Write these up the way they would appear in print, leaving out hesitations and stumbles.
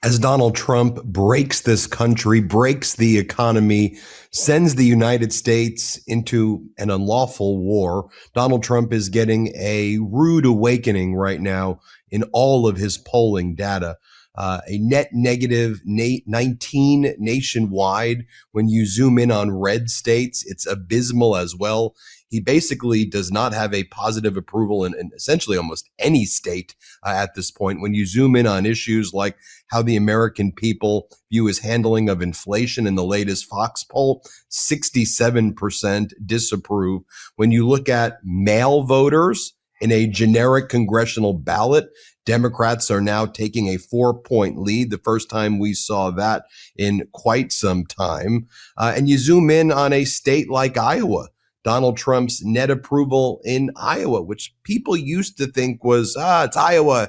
As Donald Trump breaks this country, breaks the economy, sends the United States into an unlawful war, Donald Trump is getting a rude awakening right now in all of his polling data. A net negative 19 nationwide. When you zoom in on red states, it's abysmal as well. He basically does not have a positive approval in essentially almost any state at this point. When you zoom in on issues like how the American people view his handling of inflation in the latest Fox poll, 67% disapprove. When you look at mail voters in a generic congressional ballot, Democrats are now taking a 4-point lead, the first time we saw that in quite some time. And you zoom in on a state like Iowa, Donald Trump's net approval in Iowa, which people used to think was, it's Iowa.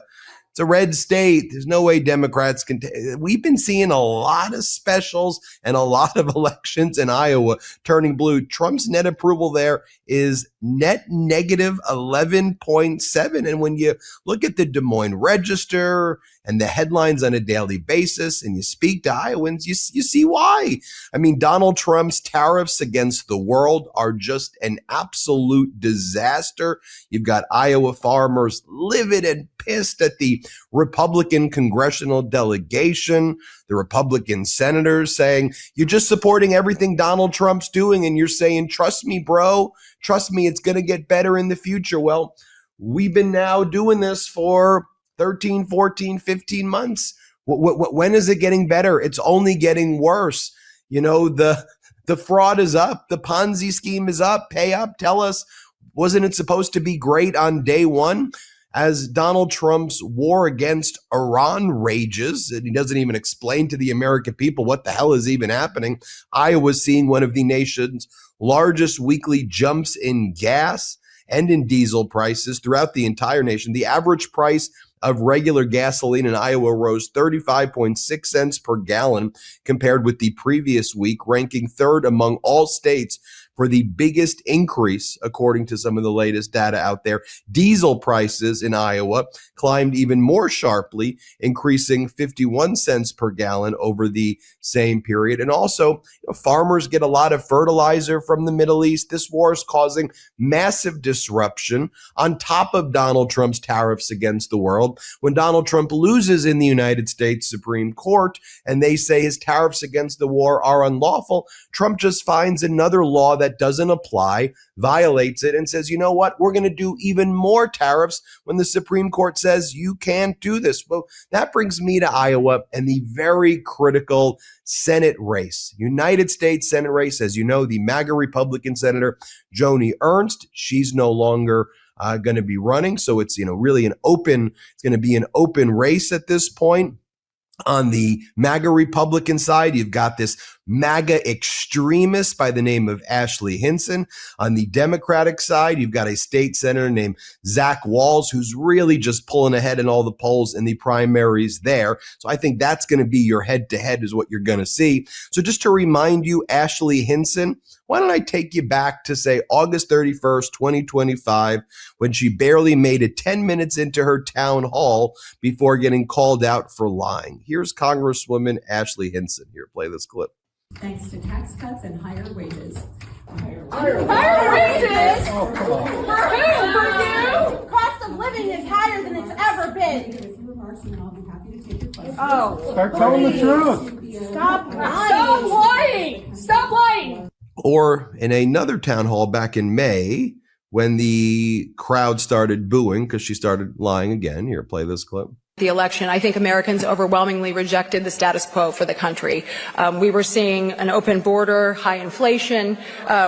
It's a red state. There's no way Democrats can. We've been seeing a lot of specials and a lot of elections in Iowa turning blue. Trump's net approval there is net negative 11.7. And when you look at the Des Moines Register and the headlines on a daily basis and you speak to Iowans, you see why. I mean, Donald Trump's tariffs against the world are just an absolute disaster. You've got Iowa farmers livid and pissed at the Republican congressional delegation, the Republican senators saying, you're just supporting everything Donald Trump's doing. And you're saying, trust me, bro, trust me, it's going to get better in the future. Well, we've been now doing this for 13, 14, 15 months. When is it getting better? It's only getting worse. You know, the fraud is up. The Ponzi scheme is up. Pay up. Tell us, wasn't it supposed to be great on day one? As Donald Trump's war against Iran rages, and he doesn't even explain to the American people what the hell is even happening, Iowa's seeing one of the nation's largest weekly jumps in gas and in diesel prices throughout the entire nation. The average price of regular gasoline in Iowa rose 35.6 cents per gallon compared with the previous week, ranking third among all states for the biggest increase, according to some of the latest data out there. Diesel prices in Iowa climbed even more sharply, increasing 51 cents per gallon over the same period. And also, farmers get a lot of fertilizer from the Middle East. This war is causing massive disruption on top of Donald Trump's tariffs against the world. When Donald Trump loses in the United States Supreme Court and they say his tariffs against the war are unlawful, Trump just finds another law that doesn't apply, violates it, and says, you know what, we're going to do even more tariffs when the Supreme Court says you can't do this. Well, that brings me to Iowa and the very critical Senate race, United States Senate race. As you know, the MAGA Republican Senator Joni Ernst, she's no longer going to be running. So it's, really it's going to be an open race at this point. On the MAGA Republican side, you've got this MAGA extremist by the name of Ashley Hinson. On the Democratic side, you've got a state senator named Zach Wahls, who's really just pulling ahead in all the polls in the primaries there. So I think that's going to be your head-to-head is what you're going to see. So just to remind you, Ashley Hinson, why don't I take you back to, say, August 31st, 2025, when she barely made it 10 minutes into her town hall before getting called out for lying. Here's Congresswoman Ashley Hinson. Here, play this clip. Thanks to tax cuts and higher wages. Higher wages? Oh, come on. For who? For you? Cost of living is higher than it's ever been. With your remarks, and I'll be happy to take your questions. Oh, Start telling the truth. Stop lying. Stop lying! Stop lying! Or in another town hall back in May, when the crowd started booing because she started lying again. Here, play this clip. The election, I think Americans overwhelmingly rejected the status quo for the country. We were seeing an open border, high inflation.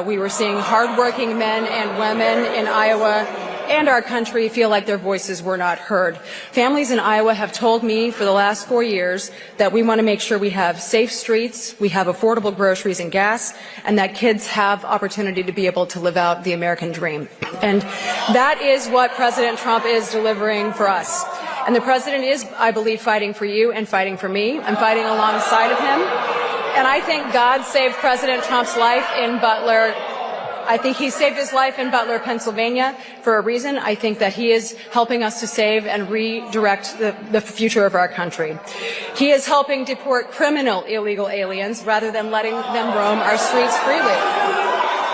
We were seeing hardworking men and women in Iowa and our country feel like their voices were not heard. Families in Iowa have told me for the last 4 years that we want to make sure we have safe streets, we have affordable groceries and gas, and that kids have opportunity to be able to live out the American dream. And that is what President Trump is delivering for us. And the president is, I believe, fighting for you and fighting for me. I'm fighting alongside of him. And I think God saved President Trump's life in Butler I think he saved his life in Butler, Pennsylvania for a reason. I think that he is helping us to save and redirect the future of our country. He is helping deport criminal illegal aliens rather than letting them roam our streets freely.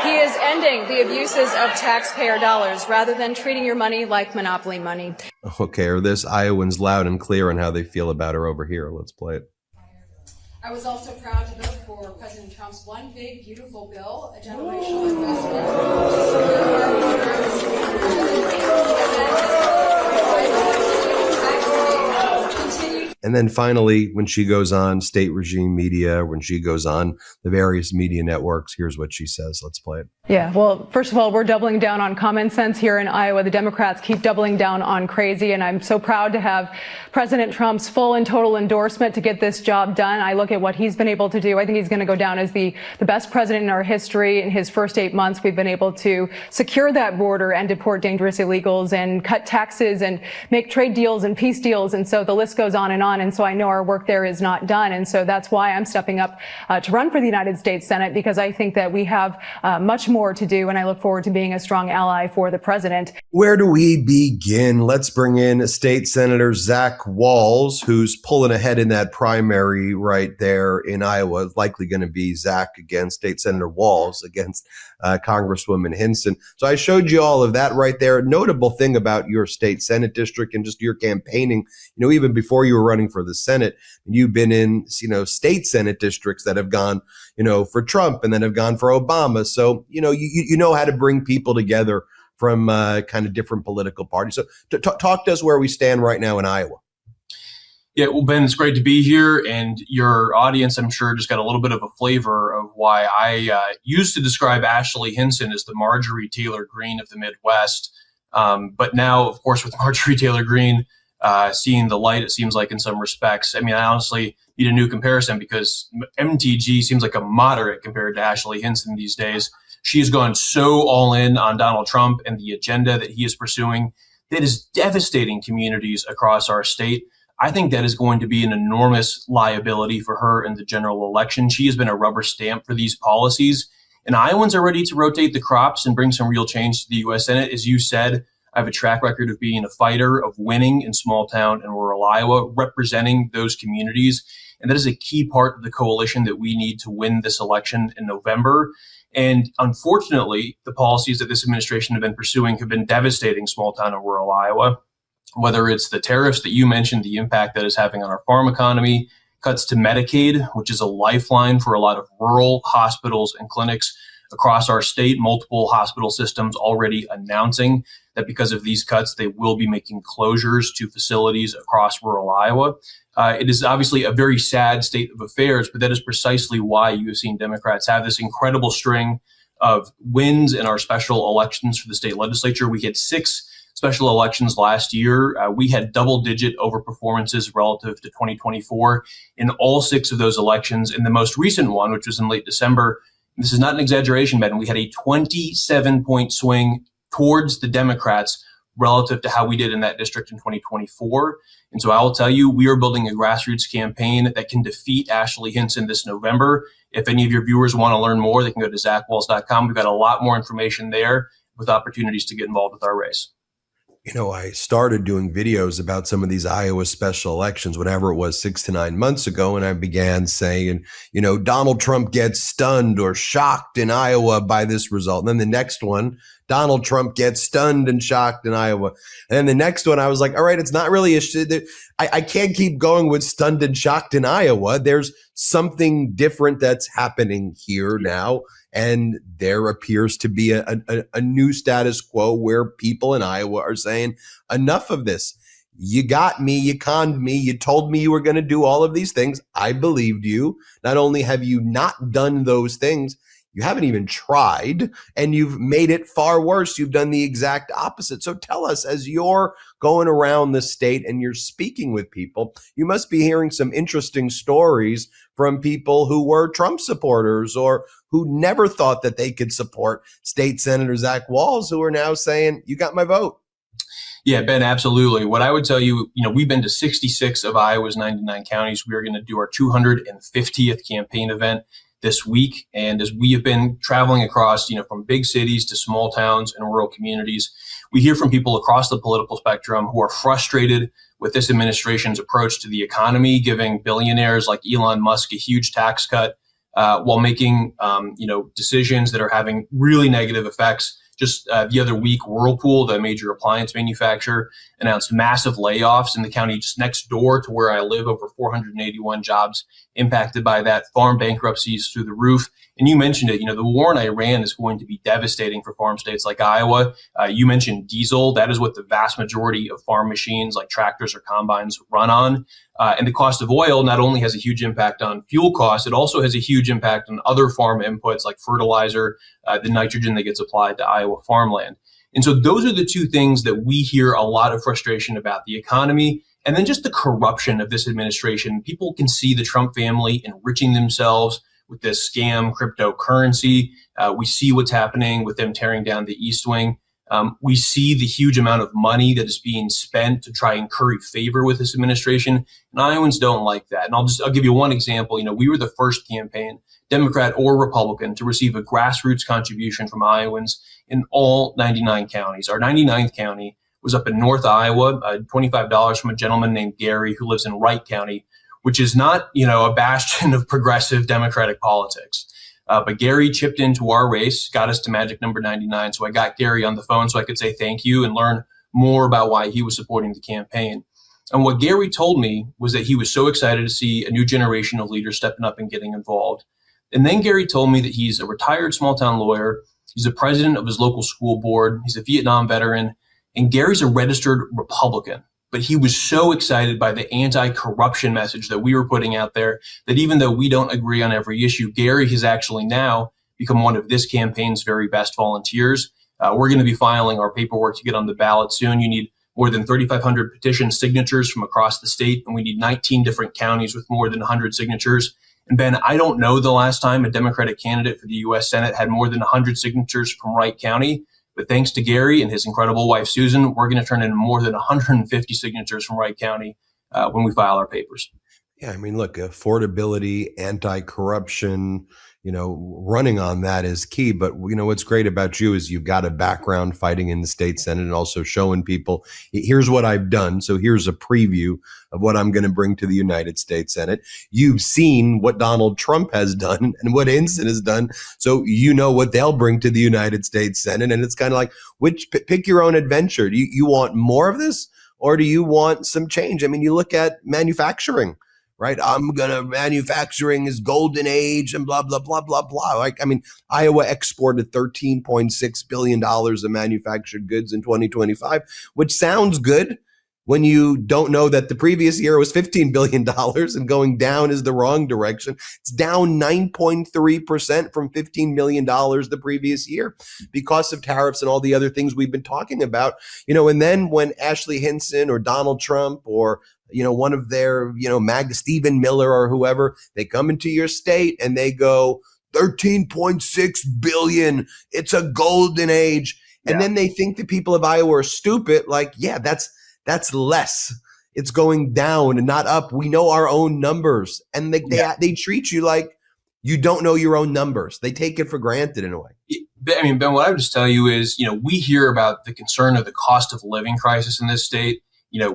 He is ending the abuses of taxpayer dollars rather than treating your money like monopoly money. Okay, are this Iowans loud and clear on how they feel about her over here? Let's play it. I was also proud to vote for President Trump's one big, beautiful bill, a generational investment to secure our borders. And then finally, when she goes on state regime media, when she goes on the various media networks, here's what she says. Let's play it. Yeah, well, first of all, we're doubling down on common sense here in Iowa. The Democrats keep doubling down on crazy, and I'm so proud to have President Trump's full and total endorsement to get this job done. I look at what he's been able to do. I think he's going to go down as the best president in our history. In his first 8 months, we've been able to secure that border and deport dangerous illegals and cut taxes and make trade deals and peace deals. And so the list goes on and on. And so I know our work there is not done. And so that's why I'm stepping up to run for the United States Senate, because I think that we have much more to do. And I look forward to being a strong ally for the president. Where do we begin? Let's bring in State Senator Zach Wahls, who's pulling ahead in that primary right there in Iowa. It's likely going to be Zach against State Senator Wahls against Congresswoman Hinson. So I showed you all of that right there. A notable thing about your state Senate district and just your campaigning, even before you were running for the Senate, you've been in, state Senate districts that have gone, for Trump and then have gone for Obama. So, you know how to bring people together from kind of different political parties. So talk to us where we stand right now in Iowa. Yeah, well, Ben, it's great to be here. And your audience, I'm sure, just got a little bit of a flavor of why I used to describe Ashley Hinson as the Marjorie Taylor Greene of the Midwest. But now, of course, with Marjorie Taylor Greene seeing the light, it seems like in some respects. I mean, I honestly need a new comparison because MTG seems like a moderate compared to Ashley Hinson these days. She has gone so all in on Donald Trump and the agenda that he is pursuing that is devastating communities across our state. I think that is going to be an enormous liability for her in the general election. She has been a rubber stamp for these policies, and Iowans are ready to rotate the crops and bring some real change to the U.S. Senate. As you said, I have a track record of being a fighter, of winning in small town and rural Iowa, representing those communities. And that is a key part of the coalition that we need to win this election in November. And unfortunately, the policies that this administration have been pursuing have been devastating small town and rural Iowa. Whether it's the tariffs that you mentioned, the impact that is having on our farm economy, cuts to Medicaid, which is a lifeline for a lot of rural hospitals and clinics across our state, multiple hospital systems already announcing that because of these cuts, they will be making closures to facilities across rural Iowa. It is obviously a very sad state of affairs, but that is precisely why you have seen Democrats have this incredible string of wins in our special elections for the state legislature. We had 6 special elections last year. We had double-digit overperformances relative to 2024 in all 6 of those elections. In the most recent one, which was in late December, this is not an exaggeration, Ben, we had a 27-point swing towards the Democrats relative to how we did in that district in 2024. And so I will tell you, we are building a grassroots campaign that can defeat Ashley Hinson this November. If any of your viewers want to learn more, they can go to zachwalls.com. We've got a lot more information there with opportunities to get involved with our race. I started doing videos about some of these Iowa special elections, whatever it was, 6 to 9 months ago. And I began saying, Donald Trump gets stunned or shocked in Iowa by this result. And then the next one, Donald Trump gets stunned and shocked in Iowa. And then the next one, I was like, all right, it's not really I can't keep going with stunned and shocked in Iowa. There's something different that's happening here now. And there appears to be a new status quo where people in Iowa are saying, enough of this. You got me, you conned me, you told me you were going to do all of these things. I believed you. Not only have you not done those things, you haven't even tried, and you've made it far worse. You've done the exact opposite. So tell us, as you're going around the state and you're speaking with people, you must be hearing some interesting stories from people who were Trump supporters or who never thought that they could support State Senator Zach Wahls, who are now saying, you got my vote. Yeah, Ben, absolutely. What I would tell you, we've been to 66 of Iowa's 99 counties. We are going to do our 250th campaign event this week. And as we have been traveling across, from big cities to small towns and rural communities, we hear from people across the political spectrum who are frustrated with this administration's approach to the economy, giving billionaires like Elon Musk a huge tax cut, while making, decisions that are having really negative effects. Just the other week, Whirlpool, the major appliance manufacturer, announced massive layoffs in the county just next door to where I live, over 481 jobs impacted by that. Farm bankruptcies through the roof. And you mentioned it, the war in Iran is going to be devastating for farm states like Iowa. You mentioned diesel. That is what the vast majority of farm machines like tractors or combines run on. And the cost of oil not only has a huge impact on fuel costs, it also has a huge impact on other farm inputs like fertilizer, the nitrogen that gets applied to Iowa farmland. And so those are the two things that we hear a lot of frustration about: the economy and then just the corruption of this administration. People can see the Trump family enriching themselves with this scam cryptocurrency. We see what's happening with them tearing down the East Wing. We see the huge amount of money that is being spent to try and curry favor with this administration. And Iowans don't like that. And I'll give you one example. We were the first campaign, Democrat or Republican, to receive a grassroots contribution from Iowans in all 99 counties. Our 99th county was up in North Iowa, $25 from a gentleman named Gary who lives in Wright County, which is not, a bastion of progressive Democratic politics. But Gary chipped into our race, got us to magic number 99. So I got Gary on the phone so I could say thank you and learn more about why he was supporting the campaign. And what Gary told me was that he was so excited to see a new generation of leaders stepping up and getting involved. And then Gary told me that he's a retired small town lawyer. He's the president of his local school board. He's a Vietnam veteran. And Gary's a registered Republican. But he was so excited by the anti-corruption message that we were putting out there that even though we don't agree on every issue, Gary has actually now become one of this campaign's very best volunteers. We're going to be filing our paperwork to get on the ballot soon. You need more than 3,500 petition signatures from across the state, and we need 19 different counties with more than 100 signatures. And Ben, I don't know the last time a Democratic candidate for the U.S. Senate had more than 100 signatures from Wright County. But thanks to Gary and his incredible wife, Susan, we're going to turn in more than 150 signatures from Wright County when we file our papers. Yeah, look, affordability, anti-corruption, running on that is key. But, what's great about you is you've got a background fighting in the state Senate and also showing people, here's what I've done. So here's a preview of what I'm going to bring to the United States Senate. You've seen what Donald Trump has done and what Hinson has done. So you know what they'll bring to the United States Senate. And it's kind of like, pick your own adventure. Do you want more of this or do you want some change? You look at manufacturing. Right. Manufacturing is golden age and blah, blah, blah, blah, blah. Iowa exported $13.6 billion of manufactured goods in 2025, which sounds good when you don't know that the previous year was $15 billion and going down is the wrong direction. It's down 9.3% from $15 million the previous year because of tariffs and all the other things we've been talking about. And then when Ashley Hinson or Donald Trump or one of their, Stephen Miller or whoever, they come into your state and they go 13.6 billion. It's a golden age. And then they think the people of Iowa are stupid. Like, yeah, that's less. It's going down and not up. We know our own numbers. And they treat you like you don't know your own numbers. They take it for granted in a way. Ben, what I would just tell you is, we hear about the concern of the cost of living crisis in this state.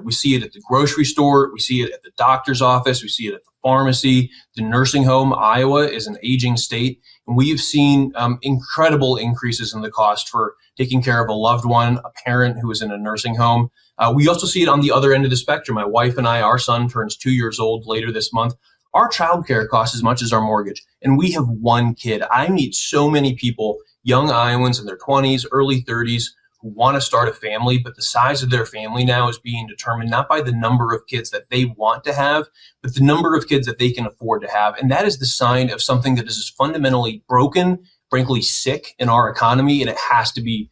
We see it at the grocery store. We see it at the doctor's office. We see it at the pharmacy, the nursing home. Iowa is an aging state. And we've seen incredible increases in the cost for taking care of a loved one, a parent who is in a nursing home. We also see it on the other end of the spectrum. My wife and I, our son turns 2 years old later this month. Our childcare costs as much as our mortgage. And we have one kid. I meet so many people, young Iowans in their 20s, early 30s, who want to start a family, but the size of their family now is being determined not by the number of kids that they want to have, but the number of kids that they can afford to have. And that is the sign of something that is fundamentally broken, frankly sick in our economy, and it has to be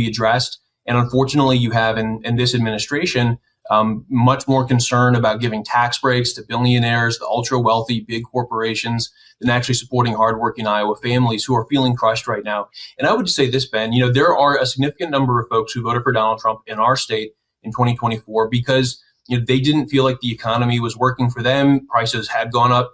addressed. And unfortunately, you have in this administration much more concern about giving tax breaks to billionaires, the ultra wealthy, big corporations, than actually supporting hardworking Iowa families who are feeling crushed right now. And I would just say this, Ben, there are a significant number of folks who voted for Donald Trump in our state in 2024 because they didn't feel like the economy was working for them. Prices had gone up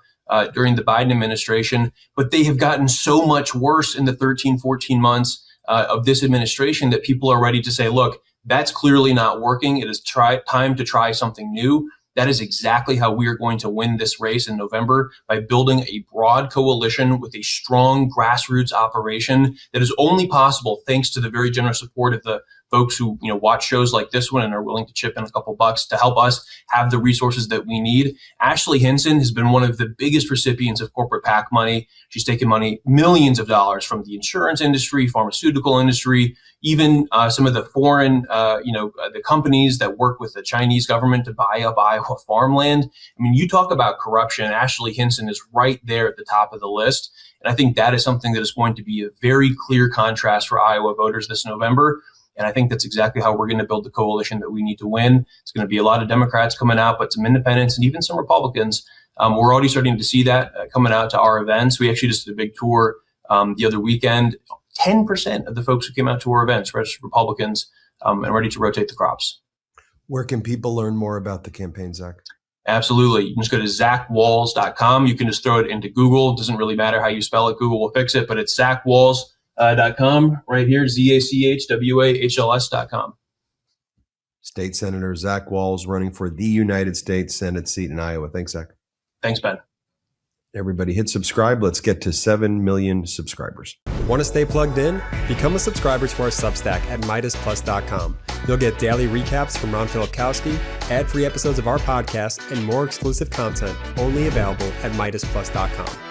during the Biden administration, but they have gotten so much worse in the 13, 14 months of this administration that people are ready to say, look, that's clearly not working. It is time to try something new. That is exactly how we are going to win this race in November, by building a broad coalition with a strong grassroots operation that is only possible thanks to the very generous support of the folks who watch shows like this one and are willing to chip in a couple bucks to help us have the resources that we need. Ashley Hinson has been one of the biggest recipients of corporate PAC money. She's taken money, millions of dollars, from the insurance industry, pharmaceutical industry, even some of the foreign, the companies that work with the Chinese government to buy up Iowa farmland. I mean, you talk about corruption. Ashley Hinson is right there at the top of the list. And I think that is something that is going to be a very clear contrast for Iowa voters this November. And I think that's exactly how we're going to build the coalition that we need to win. It's going to be a lot of Democrats coming out, but some independents and even some Republicans. We're already starting to see that coming out to our events. We actually just did a big tour the other weekend. 10% of the folks who came out to our events, registered Republicans, and ready to rotate the crops. Where can people learn more about the campaign, Zach? Absolutely. You can just go to ZachWahls.com. You can just throw it into Google. It doesn't really matter how you spell it. Google will fix it, but it's ZachWahls.com right here, ZachWahls.com. State Senator Zach Wahls running for the United States Senate seat in Iowa. Thanks, Zach. Thanks, Ben. Everybody hit subscribe. Let's get to 7 million subscribers. Want to stay plugged in? Become a subscriber to our Substack at MeidasPlus.com. You'll get daily recaps from Ron Filipkowski, ad-free episodes of our podcast, and more exclusive content only available at MeidasPlus.com.